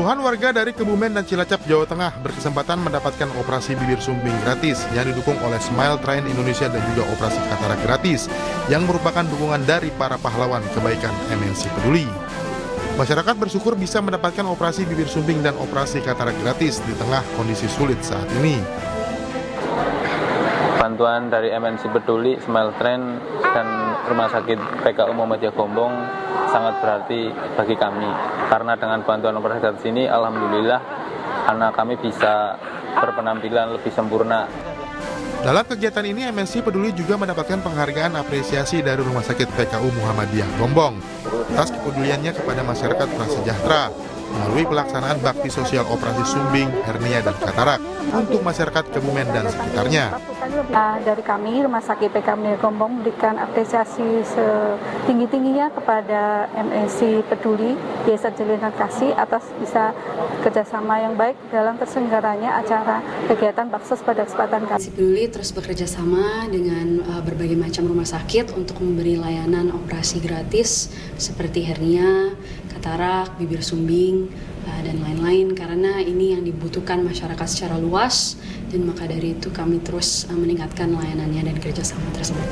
Puluhan warga dari Kebumen dan Cilacap, Jawa Tengah berkesempatan mendapatkan operasi bibir sumbing gratis yang didukung oleh Smile Train Indonesia dan juga operasi katarak gratis yang merupakan dukungan dari para pahlawan kebaikan MNC Peduli. Masyarakat bersyukur bisa mendapatkan operasi bibir sumbing dan operasi katarak gratis di tengah kondisi sulit saat ini. Bantuan dari MNC Peduli, Smile Train, dan Rumah Sakit PKU Muhammadiyah Gombong sangat berarti bagi kami. Karena dengan bantuan operasi gratis ini, alhamdulillah anak kami bisa berpenampilan lebih sempurna. Dalam kegiatan ini, MNC Peduli juga mendapatkan penghargaan apresiasi dari Rumah Sakit PKU Muhammadiyah Gombong atas kepeduliannya kepada masyarakat prasejahtera melalui pelaksanaan bakti sosial operasi sumbing, hernia, dan katarak untuk masyarakat Kebumen dan sekitarnya. Dari kami, Rumah Sakit PKU Muhammadiyah Gombong memberikan apresiasi setinggi-tingginya kepada MNC Peduli, Desa Jalinan Kasih atas bisa kerjasama yang baik dalam terselenggaranya acara kegiatan baksos pada kesempatan kali. MNC Peduli terus bekerja sama dengan berbagai macam rumah sakit untuk memberi layanan operasi gratis seperti hernia, katarak, bibir sumbing, dan lain-lain, karena ini yang dibutuhkan masyarakat secara luas, dan maka dari itu kami terus meningkatkan layanannya dan kerjasama tersebut.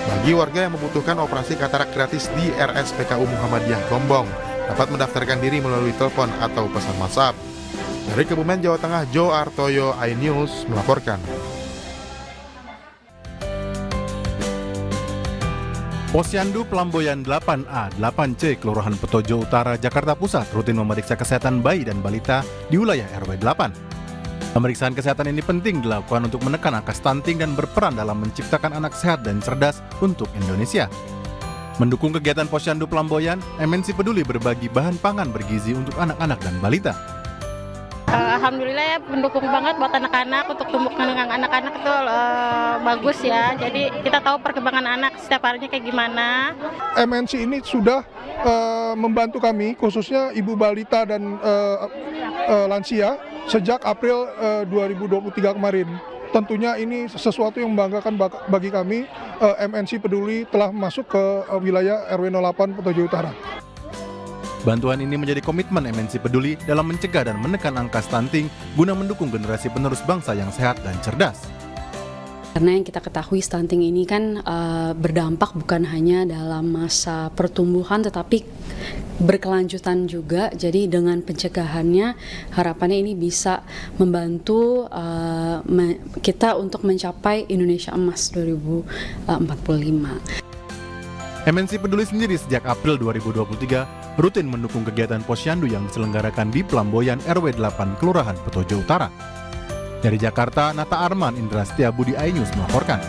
Bagi warga yang membutuhkan operasi katarak gratis di RSPKU Muhammadiyah Gombong dapat mendaftarkan diri melalui telepon atau pesan WhatsApp. Dari Kebumen, Jawa Tengah, Jo Artoyo, iNews melaporkan. Posyandu Pelamboyan 8A, 8C, Kelurahan Petojo Utara, Jakarta Pusat rutin memeriksa kesehatan bayi dan balita di wilayah RW 8. Pemeriksaan kesehatan ini penting dilakukan untuk menekan angka stunting dan berperan dalam menciptakan anak sehat dan cerdas untuk Indonesia. Mendukung kegiatan Posyandu Pelamboyan, MNC Peduli berbagi bahan pangan bergizi untuk anak-anak dan balita. Alhamdulillah ya, mendukung banget buat anak-anak, untuk tumbuh kembang anak-anak itu bagus ya. Jadi kita tahu perkembangan anak setiap harinya kayak gimana. MNC ini sudah membantu kami, khususnya ibu balita dan lansia sejak April 2023 kemarin. Tentunya ini sesuatu yang membanggakan bagi kami. MNC Peduli telah masuk ke wilayah RW 08 Petojo Utara. Bantuan ini menjadi komitmen MNC Peduli dalam mencegah dan menekan angka stunting guna mendukung generasi penerus bangsa yang sehat dan cerdas. Karena yang kita ketahui, stunting ini kan berdampak bukan hanya dalam masa pertumbuhan tetapi berkelanjutan juga. Jadi dengan pencegahannya, harapannya ini bisa membantu kita untuk mencapai Indonesia Emas 2045. MNC Peduli sendiri sejak April 2023 rutin mendukung kegiatan Posyandu yang diselenggarakan di Pelamboyan RW 8 Kelurahan Petojo Utara. Dari Jakarta, Nata Arman, Indra Setiabudi, iNews melaporkan.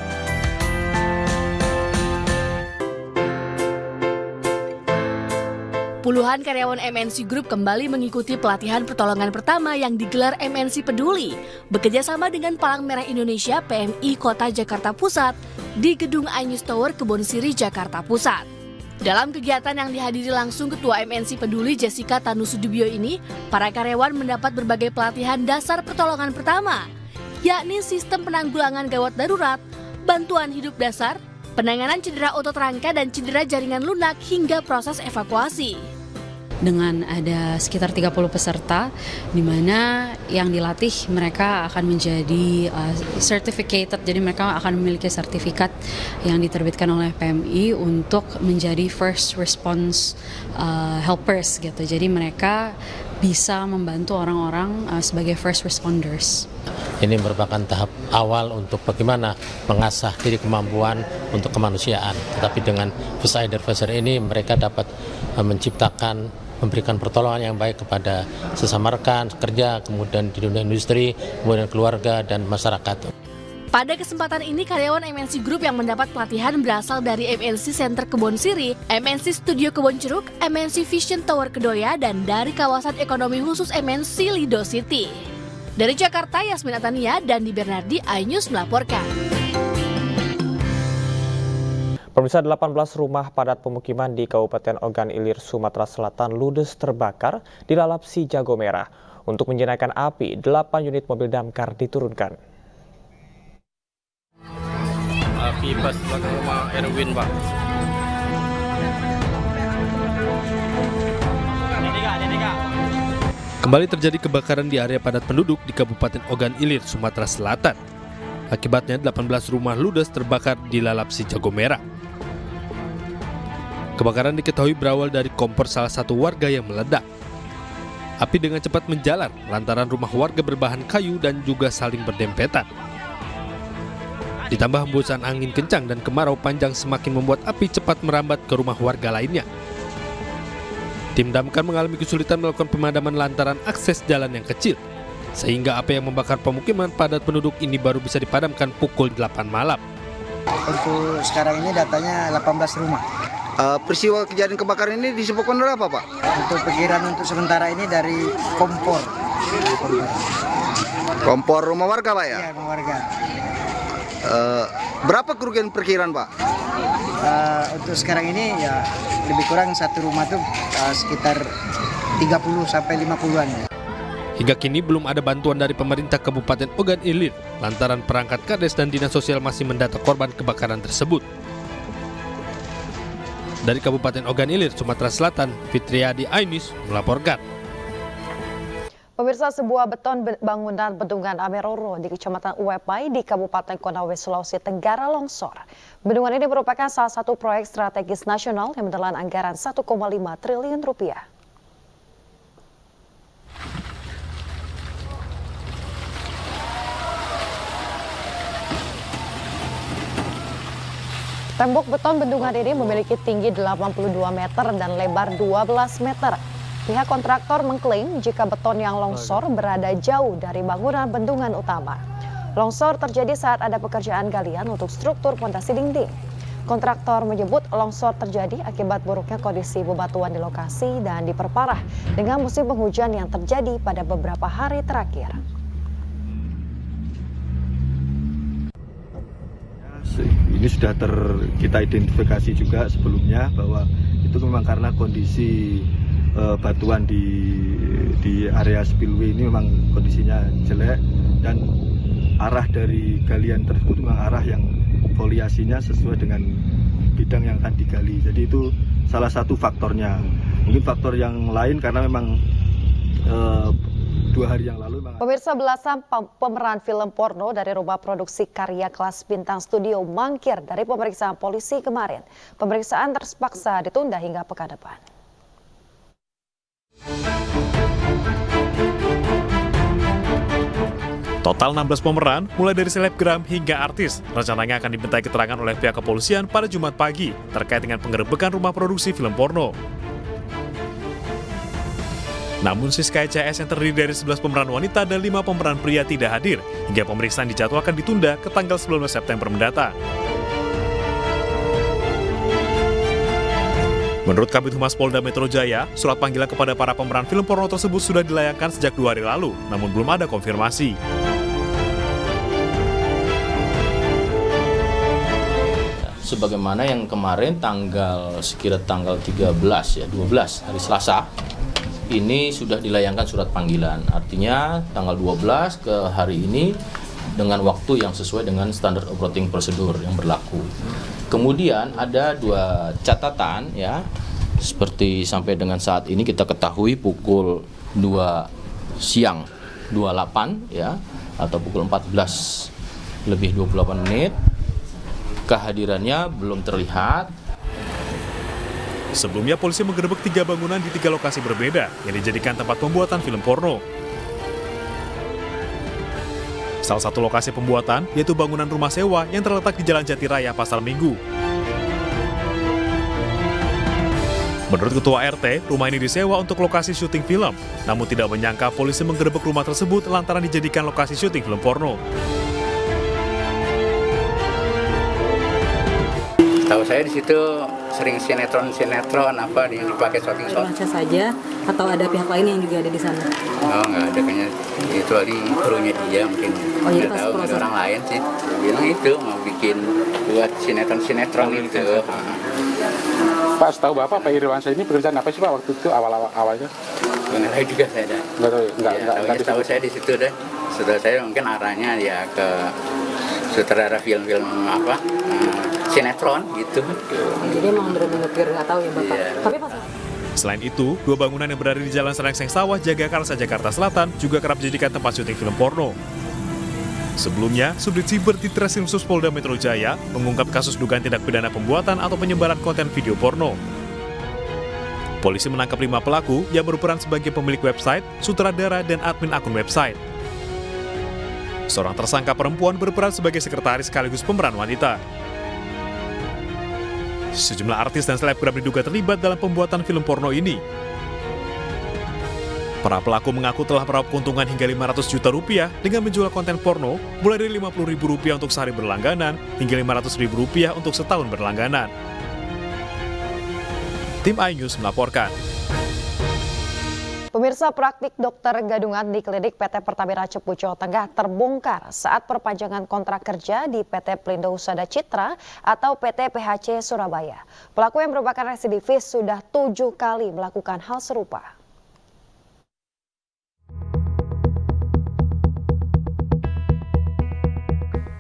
Puluhan karyawan MNC Group kembali mengikuti pelatihan pertolongan pertama yang digelar MNC Peduli bekerjasama dengan Palang Merah Indonesia PMI Kota Jakarta Pusat di Gedung iNews Tower Kebon Siri, Jakarta Pusat. Dalam kegiatan yang dihadiri langsung Ketua MNC Peduli Jessica Tanusudibyo ini, para karyawan mendapat berbagai pelatihan dasar pertolongan pertama, yakni sistem penanggulangan gawat darurat, bantuan hidup dasar, penanganan cedera otot rangka dan cedera jaringan lunak hingga proses evakuasi. Dengan ada sekitar 30 peserta, di mana yang dilatih mereka akan menjadi certificated, jadi mereka akan memiliki sertifikat yang diterbitkan oleh PMI untuk menjadi first response helpers gitu. Jadi mereka bisa membantu orang-orang sebagai first responders. Ini merupakan tahap awal untuk bagaimana mengasah diri kemampuan untuk kemanusiaan. Tetapi dengan Pesider ini mereka dapat memberikan pertolongan yang baik kepada sesama rekan kerja, kemudian di dunia industri, kemudian keluarga dan masyarakat. Pada kesempatan ini, karyawan MNC Group yang mendapat pelatihan berasal dari MNC Center Kebon Siri, MNC Studio Kebon Ceruk, MNC Vision Tower Kedoya, dan dari kawasan ekonomi khusus MNC Lido City. Dari Jakarta, Yasmin Atania dan Di Bernardi, iNews melaporkan. Pemirsa, 18 rumah padat pemukiman di Kabupaten Ogan Ilir, Sumatera Selatan ludes terbakar di lalap Si Jago Merah. Untuk menjinakkan api, 8 unit mobil damkar diturunkan. Api pas belakang rumah Erwin, Pak. Kembali terjadi kebakaran di area padat penduduk di Kabupaten Ogan Ilir, Sumatera Selatan. Akibatnya 18 rumah ludes terbakar di lalap si Jagomera. Kebakaran diketahui berawal dari kompor salah satu warga yang meledak. Api dengan cepat menjalar lantaran rumah warga berbahan kayu dan juga saling berdempetan. Ditambah hembusan angin kencang dan kemarau panjang semakin membuat api cepat merambat ke rumah warga lainnya. Tim damkar mengalami kesulitan melakukan pemadaman lantaran akses jalan yang kecil, sehingga api yang membakar pemukiman padat penduduk ini baru bisa dipadamkan pukul 8 malam. Untuk sekarang ini datanya 18 rumah. Peristiwa kejadian kebakaran ini disebabkan oleh apa, Pak? Untuk perkiraan untuk sementara ini dari kompor. Kompor rumah warga, Pak ya? Iya, rumah warga. Berapa kerugian perkiraan, Pak? Untuk sekarang ini ya lebih kurang satu rumah tuh sekitar 30 sampai 50-an. Hingga kini belum ada bantuan dari pemerintah Kabupaten Ogan Ilir lantaran perangkat Kades dan Dinas Sosial masih mendata korban kebakaran tersebut. Dari Kabupaten Ogan Ilir, Sumatera Selatan, Fitriadi Ainis melaporkan. Pemirsa, sebuah beton bangunan bendungan Ameroro di Kecamatan Uepai di Kabupaten Konawe, Sulawesi Tenggara longsor. Bendungan ini merupakan salah satu proyek strategis nasional yang menelan anggaran 1,5 triliun rupiah. Tembok beton bendungan ini memiliki tinggi 82 meter dan lebar 12 meter. Pihak kontraktor mengklaim jika beton yang longsor berada jauh dari bangunan bendungan utama. Longsor terjadi saat ada pekerjaan galian untuk struktur pondasi dinding. Kontraktor menyebut longsor terjadi akibat buruknya kondisi bebatuan di lokasi dan diperparah dengan musim penghujan yang terjadi pada beberapa hari terakhir. Ini sudah kita identifikasi juga sebelumnya bahwa itu memang karena kondisi batuan di area spillway ini memang kondisinya jelek dan arah dari galian tersebut memang arah yang foliasinya sesuai dengan bidang yang akan digali. Jadi itu salah satu faktornya. Mungkin faktor yang lain karena memang 2 hari yang lalu. Pemirsa, belasan pemeran film porno dari rumah produksi karya kelas bintang studio mangkir dari pemeriksaan polisi kemarin. Pemeriksaan terpaksa ditunda hingga pekan depan. Total 16 pemeran, mulai dari selebgram hingga artis, rencananya akan dimintai keterangan oleh pihak kepolisian pada Jumat pagi terkait dengan penggerebekan rumah produksi film porno. Namun Siska CS yang terdiri dari 11 pemeran wanita dan 5 pemeran pria tidak hadir, hingga pemeriksaan dijadwalkan ditunda ke tanggal 19 September mendatang. Menurut Kabid Humas Polda Metro Jaya, surat panggilan kepada para pemeran film porno tersebut sudah dilayangkan sejak 2 hari lalu, namun belum ada konfirmasi. Sebagaimana yang kemarin sekira tanggal 13 ya, 12 hari Selasa, ini sudah dilayangkan surat panggilan. Artinya tanggal 12 ke hari ini dengan waktu yang sesuai dengan standar operating procedure yang berlaku. Kemudian ada 2 catatan ya, seperti sampai dengan saat ini kita ketahui pukul 2 siang 28 ya, atau pukul 14 lebih 28 menit, kehadirannya belum terlihat. Sebelumnya polisi menggerebek 3 bangunan di 3 lokasi berbeda yang dijadikan tempat pembuatan film porno. Salah satu lokasi pembuatan yaitu bangunan rumah sewa yang terletak di Jalan Jati Raya Pasar Minggu. Menurut Ketua RT, rumah ini disewa untuk lokasi syuting film. Namun tidak menyangka polisi menggerebek rumah tersebut lantaran dijadikan lokasi syuting film porno. Tahu saya di situ sering sinetron apa yang dipakai syuting. Baca saja atau ada pihak lain yang juga ada di sana? Oh, nggak ada kayaknya, kecuali krunya dia mungkin. Oh, nggak tahu, ada orang lain sih. Bilang itu mau bikin buat sinetron gitu. Pak, setahu Bapak Pak Irwansyah ini pekerjaan apa sih Pak waktu itu awalnya? Nggak tahu juga saya dah. Nggak tahu, nggak tahu saya di situ deh. Saudara saya mungkin arahnya ya ke sutradara film-film apa sinetron gitu. Jadi emang benar-benar nggak tahu ya Bapak. Iya. Tapi pas Selain itu, 2 bangunan yang berada di Jalan Serengseng Sawah, Jagakarsa, Jakarta Selatan juga kerap dijadikan tempat syuting film porno. Sebelumnya, Subdit Siber Ditreskrim Sus Polda Metro Jaya mengungkap kasus dugaan tindak pidana pembuatan atau penyebaran konten video porno. Polisi menangkap 5 pelaku yang berperan sebagai pemilik website, sutradara, dan admin akun website. Seorang tersangka perempuan berperan sebagai sekretaris sekaligus pemeran wanita. Sejumlah artis dan selebgram diduga terlibat dalam pembuatan film porno ini. Para pelaku mengaku telah meraup keuntungan hingga 500 juta rupiah dengan menjual konten porno mulai dari Rp50.000 untuk sehari berlangganan hingga Rp500.000 untuk setahun berlangganan. Tim iNews melaporkan. Pemirsa, praktik dokter gadungan di klinik PT Pertamina Cepu, Jawa Tengah terbongkar saat perpanjangan kontrak kerja di PT Pelindo Husada Citra atau PT PHC Surabaya. Pelaku yang merupakan residivis sudah 7 kali melakukan hal serupa.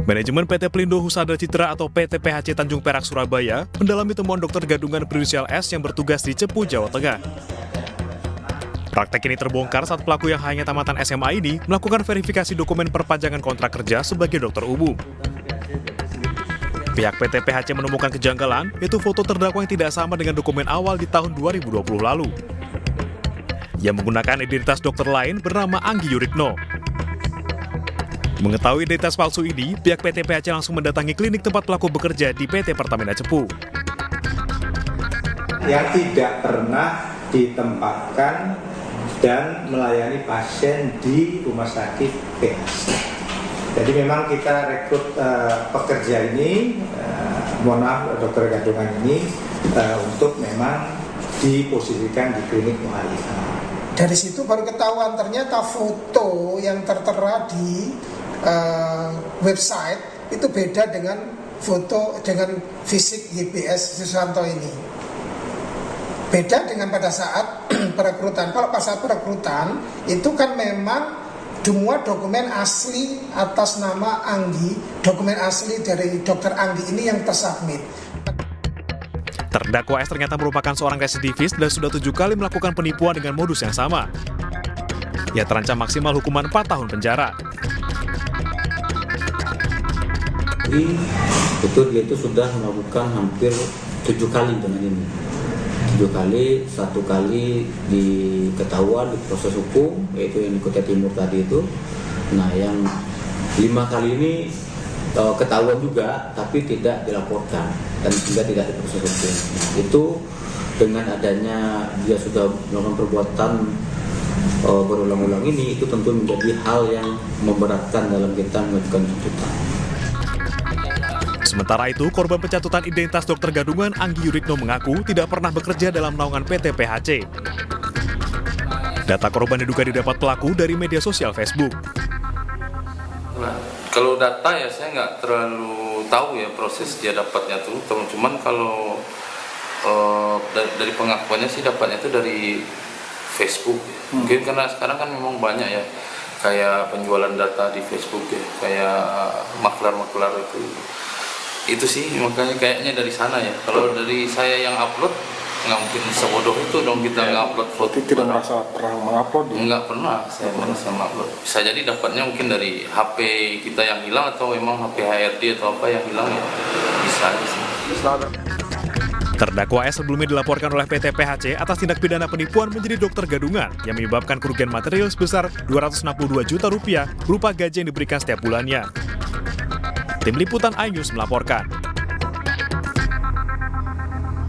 Manajemen PT Pelindo Husada Citra atau PT PHC Tanjung Perak Surabaya mendalami temuan dokter gadungan berinisial S yang bertugas di Cepu, Jawa Tengah. Praktek ini terbongkar saat pelaku yang hanya tamatan SMA ini melakukan verifikasi dokumen perpanjangan kontrak kerja sebagai dokter umum. Pihak PT PHC menemukan kejanggalan, yaitu foto terdakwa yang tidak sama dengan dokumen awal di tahun 2020 lalu. Yang menggunakan identitas dokter lain bernama Anggi Yurikno. Mengetahui identitas palsu ini, pihak PT PHC langsung mendatangi klinik tempat pelaku bekerja di PT Pertamina Cepu. Yang tidak pernah ditempatkan dan melayani pasien di rumah sakit PHC. Jadi memang kita rekrut pekerja ini, mohon maaf dokter gadungan ini, untuk memang diposisikan di klinik Muhalifah. Dari situ baru ketahuan ternyata foto yang tertera di website itu beda dengan foto dengan fisik YBS Susanto ini. Beda dengan pada saat perekrutan. Kalau pas saat perekrutan itu kan memang semua dokumen asli atas nama Anggi, dokumen asli dari dokter Anggi ini yang tersubmit. Terdakwa S ternyata merupakan seorang residivis dan sudah 7 kali melakukan penipuan dengan modus yang sama. Ia terancam maksimal hukuman 4 tahun penjara. Itu dia itu sudah melakukan hampir 7 kali dengan ini. 7 kali, 1 kali diketahuan di proses hukum, yaitu yang di Kota Timur tadi itu. Nah, yang 5 kali ini ketahuan juga, tapi tidak dilaporkan dan juga tidak diproses hukum. Nah, itu dengan adanya dia sudah melakukan perbuatan berulang-ulang ini, itu tentu menjadi hal yang memberatkan dalam kita mengajukan tuntutan. Sementara itu, korban pencatutan identitas dokter gadungan Anggi Yurikno mengaku tidak pernah bekerja dalam naungan PT PHC. Data korban diduga didapat pelaku dari media sosial Facebook. Nah, kalau data ya saya nggak terlalu tahu ya proses dia dapatnya tuh. Cuman kalau dari pengakuannya sih dapatnya itu dari Facebook. Mungkin karena sekarang kan memang banyak ya kayak penjualan data di Facebook ya, kayak maklar-maklar itu sih, makanya kayaknya dari sana ya. Kalau dari saya yang upload nggak mungkin sebodoh itu dong kita nge-upload foto. Tidak merasa pernah mengupload? Nggak pernah saya merasa mengupload. Bisa jadi dapatnya mungkin dari HP kita yang hilang atau memang HP HRD atau apa yang hilang ya, bisa aja sih. Terdakwa S sebelumnya dilaporkan oleh PT PHC atas tindak pidana penipuan menjadi dokter gadungan yang menyebabkan kerugian material sebesar Rp262 juta berupa gaji yang diberikan setiap bulannya. Tim Liputan iNews melaporkan.